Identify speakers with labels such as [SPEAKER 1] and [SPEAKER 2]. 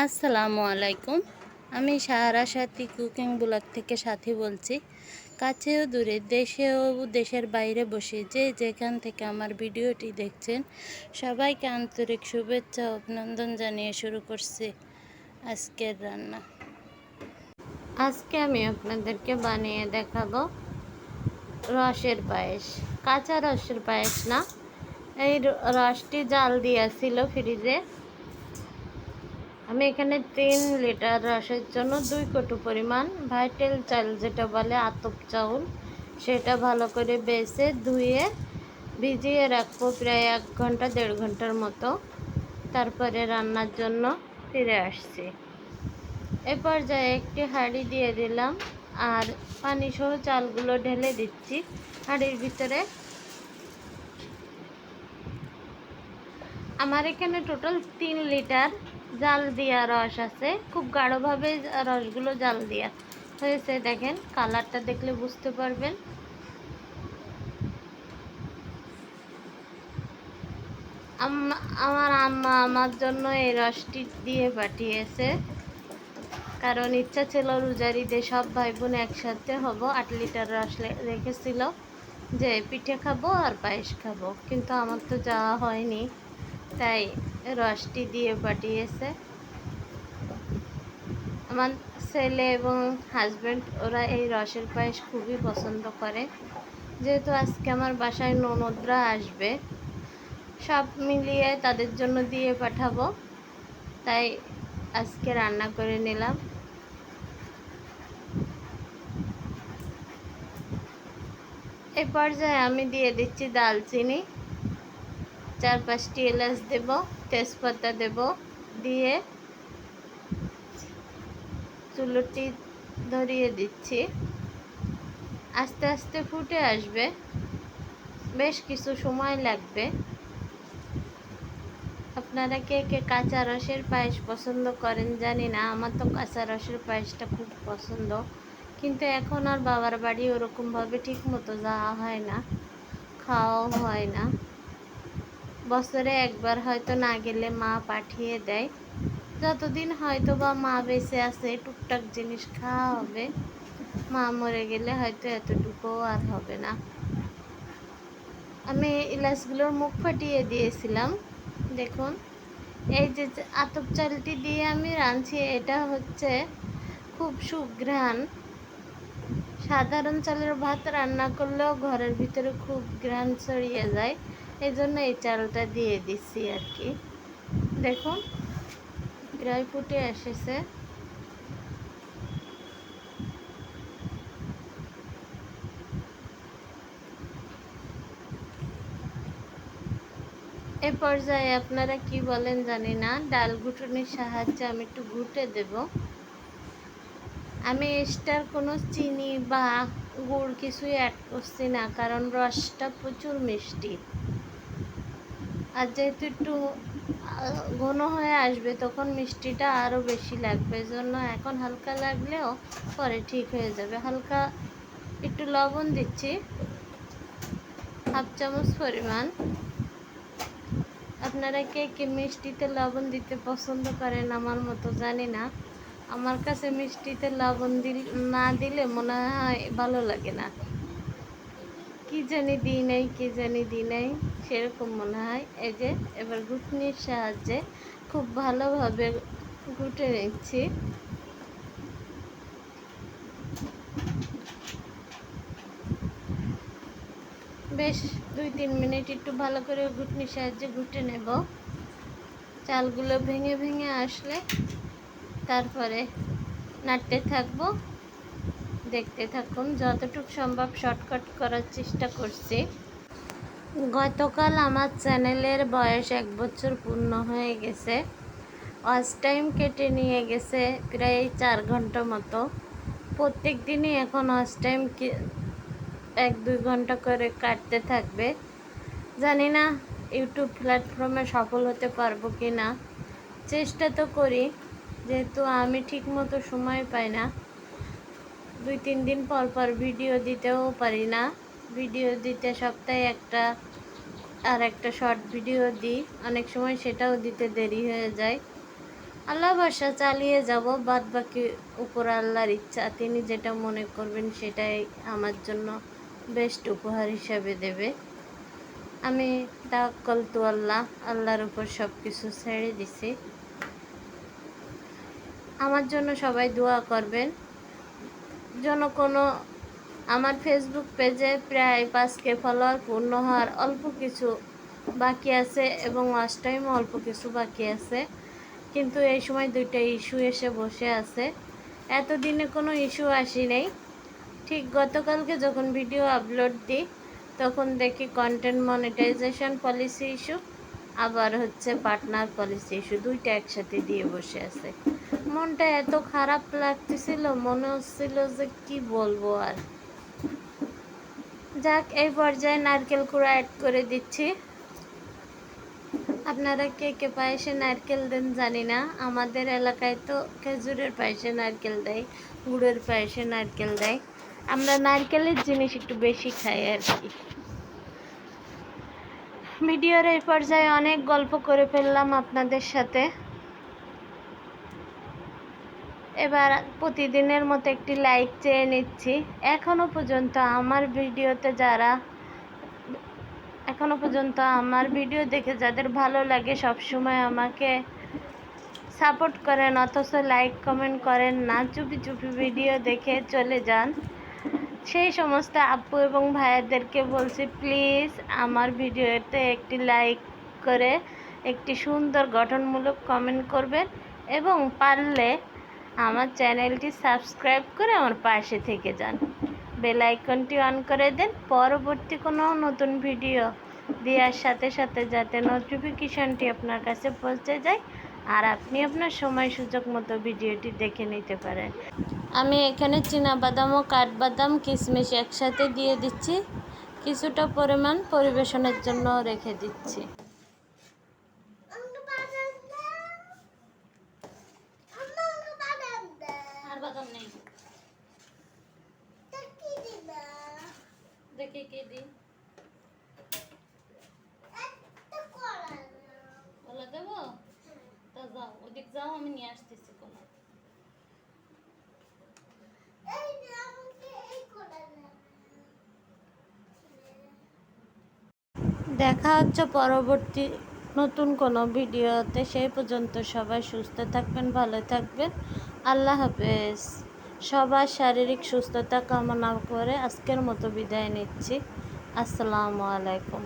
[SPEAKER 1] আসসালামু আলাইকুম। আমি সাহারা সাথী কুকিং ব্লগ থেকে সাথী বলছি। কাছেও দূরে, দেশেও দেশের বাইরে বসে যে যেখান থেকে আমার ভিডিওটি দেখছেন, সবাইকে আন্তরিক শুভেচ্ছা ও অভিনন্দন জানিয়ে শুরু করছি আজকের রান্না। আজকে আমি আপনাদেরকে বানিয়ে দেখাবো রসের পায়েস। কাঁচা রসের পায়েস না, এই রসটি জাল দিয়েছিল ফ্রিজে। আমি এখানে 3 লিটার রসের জন্য 2 কটু পরিমাণ ভাইটেল চাল, যেটা বলে আতপ চাউল, সেটা ভালো করে বেছে ধুয়ে ভিজিয়ে রাখবো প্রায় 1 ঘন্টা 1.5 ঘন্টার মতো। তারপরে রান্নার জন্য ফিরে আসছি। এ পর্যায়ে একটি হাঁড়ি দিয়ে দিলাম আর পানি সহ চালগুলো ঢেলে দিচ্ছি হাঁড়ির ভিতরে। আমার এখানে টোটাল 3 লিটার জাল দিয়া রস আছে। খুব গাঢ়ভাবে রসগুলো জাল দিয়া হয়েছে, দেখেন কালারটা দেখলে বুঝতে পারবেন। আমার আম্মা আমার জন্য এই রসটি দিয়ে পাঠিয়েছে, কারণ ইচ্ছা ছিল রোজার ঈদে সব ভাই বোন একসাথে হব। 8 লিটার রস রেখেছিল যে পিঠে খাবো আর পায়েস খাবো, কিন্তু আমার তো যাওয়া হয়নি, তাই রসটি দিয়ে পাঠিয়েছে। আমার ছেলে এবং হাজব্যান্ড ওরা এই রসের পায়েস খুবই পছন্দ করে। যেহেতু আজকে আমার বাসায় ননদরা আসবে, সব মিলিয়ে তাদের জন্য দিয়ে পাঠাবো, তাই আজকে রান্না করে নিলাম। এই পর্যায়ে আমি দিয়ে দিচ্ছি দালচিনি, 4-5টি এলাচ দেব, তেজপাতা দেব, দিয়ে চুলোটি ধরিয়ে দিচ্ছি। আস্তে আস্তে ফুটে আসবে, বেশ কিছু সময় লাগবে। আপনারা কে কে কাঁচা রসের পায়েস পছন্দ করেন জানি না, আমার তো কাঁচা রসের পায়েসটা খুব পছন্দ, কিন্তু এখন আর বাবার বাড়ি ওরকমভাবে ঠিক মতো যাওয়া হয় না, খাওয়াও হয় না। বছরে একবার হয়তো না গেলে মা পাঠিয়ে দেয়। যতদিন হয়তো বা মা বেঁচে আছে টুকটাক জিনিস খাওয়া হবে, মা মরে গেলে হয়তো এতটুকুও আর হবে না। আমি ইলাচগুলোর মুখ ফাটিয়ে দিয়েছিলাম। দেখুন, এই যে আতপ চালটি দিয়ে আমি রাঁধছি, এটা হচ্ছে খুব সুঘ্রাণ। সাধারণ চালের ভাত রান্না করলেও ঘরের ভিতরে খুব ঘ্রাণ ছড়িয়ে যায়, এই জন্য এই চালটা দিয়ে দিচ্ছি আর কি। দেখুন প্রায় ফুটে এসেছে। এ পর্যায়ে আপনারা কি বলেন জানি না, ডাল ঘুটনির সাহায্যে আমি একটু ঘুটে দেব। আমি এক্সট্রা কোনো চিনি বা গুড় কিছুই অ্যাড করছি না, কারণ রসটা প্রচুর মিষ্টি। আর যেহেতু একটু ঘন হয়ে আসবে, তখন মিষ্টিটা আরও বেশি লাগবে, জন্য এখন হালকা লাগলেও পরে ঠিক হয়ে যাবে। হালকা একটু লবণ দিচ্ছি, 1/2 চামচ পরিমাণ। আপনারা কে কে মিষ্টিতে লবণ দিতে পছন্দ করেন আমার মতো জানি না, আমার কাছে মিষ্টিতে লবণ না দিলে মনে হয় ভালো লাগে না, কি জানি দিই নাই সেরকম মনে হয়। এই যে এবার ঘুটনির সাহায্যে খুব ভালোভাবে ঘুটে নিচ্ছি। বেশ 2-3 মিনিট একটু ভালো করে ঘুটনির সাহায্যে ঘুটে নেব। চালগুলো ভেঙে ভেঙে আসলে তারপরে নাড়তে থাকবো, দেখতে থাকুন। যতটুকু সম্ভব শর্টকাট করার চেষ্টা করছি। গতকাল আমার চ্যানেলের বয়স 1 বছর পূর্ণ হয়ে গেছে। ওয়াচ টাইম কেটে নিয়ে গেছে প্রায় 4 ঘন্টা মতো। প্রত্যেক দিনই এখন ওয়াচ টাইম 1-2 ঘন্টা করে কাটতে থাকবে। জানি না ইউটিউব প্ল্যাটফর্মে সফল হতে পারবো কি না, চেষ্টা তো করি, যেহেতু আমি ঠিক মতো সময় পাই না। 2-3 দিন পর পর ভিডিও দিতেও পারি না। ভিডিও দিতে সপ্তাহে একটা আর একটা শর্ট ভিডিও দিই, অনেক সময় সেটাও দিতে দেরি হয়ে যায়। আল্লাহ ভরসা চালিয়ে যাব, বাদ বাকি উপর আল্লাহর ইচ্ছা। তিনি যেটা মনে করবেন সেটাই আমার জন্য বেস্ট উপহার হিসাবে দেবে। আমি তাওয়াক্কাল তু আল্লাহ, আল্লাহর উপর সব কিছু ছেড়ে দিছি। আমার জন্য সবাই দোয়া করবেন যেন কোনো আমার ফেসবুক পেজে প্রায় 5K ফলোয়ার পূর্ণ হওয়ার অল্প কিছু বাকি আছে এবং ওয়াচ টাইমও অল্প কিছু বাকি আছে, কিন্তু এই সময় 2টা ইস্যু এসে বসে আছে। এতদিনে কোনো ইস্যু আসি নেই, ঠিক গতকালকে যখন ভিডিও আপলোড দিই তখন দেখি কন্টেন্ট মনিটাইজেশন পলিসি ইস্যু, আবার হচ্ছে পার্টনার পলিসি ইস্যু, 2টা একসাথে দিয়ে বসে আছে। মনটা এত খারাপ লাগতেছিল, মনে হচ্ছিল যে কি বলবো আর। যাক, এই পর্যায়ে নারকেল কুড়া অ্যাড করে দিচ্ছি। আপনারা কে কে পায়েসে নারকেল দেন জানি না, আমাদের এলাকায় তো খেজুরের পায়েসে নারকেল দেয়, গুড়ের পায়েসে নারকেল দেয়। আমরা নারকেলের জিনিস একটু বেশি খাই আর কি। ভিডিওর এই পর্যায়ে অনেক গল্প করে ফেললাম আপনাদের সাথে। এবার প্রতিদিনের মতো একটি লাইক চেয়ে নিচ্ছি। এখনো পর্যন্ত আমার ভিডিও দেখে যাদের ভালো লাগে, সবসময় আমাকে সাপোর্ট করেন, অথচ লাইক কমেন্ট করেন না, চুপি চুপি ভিডিও দেখে চলে যান, সেই সমস্ত আপু এবং ভাইয়াদেরকে বলছি প্লিজ আমার ভিডিওতে একটি লাইক করে একটি সুন্দর গঠনমূলক কমেন্ট করবেন এবং পারলে আমার চ্যানেলটি সাবস্ক্রাইব করে আমার পাশে থেকে যান। বেল আইকনটি অন করে দেন, পরবর্তী কোনো নতুন ভিডিও দেওয়ার সাথে সাথে যাতে নোটিফিকেশনটি আপনার কাছে পৌঁছে যায় আর আপনি আপনার সময় সুযোগ মতো ভিডিওটি দেখে নিতে পারেন। আমি এখানে চীনাবাদাম ও কাঠবাদাম কিশমিশ একসাথে দিয়ে দিচ্ছি, কিছুটা পরিমাণ পরিবেশনের জন্য রেখে দিচ্ছি। আর বাদাম নেই, দেখি কি দিই, কলা দেবো? তা যাও, ওদিক যাও, আমি নিয়ে আসতেছি কলা। দেখা হচ্ছে পরবর্তী নতুন কোনো ভিডিওতে, সেই পর্যন্ত সবাই সুস্থ থাকবেন, ভালো থাকবেন। আল্লাহ হাফেজ। সবার শারীরিক সুস্থতা কামনা করে আজকের মতো বিদায় নিচ্ছি। আসসালামু আলাইকুম।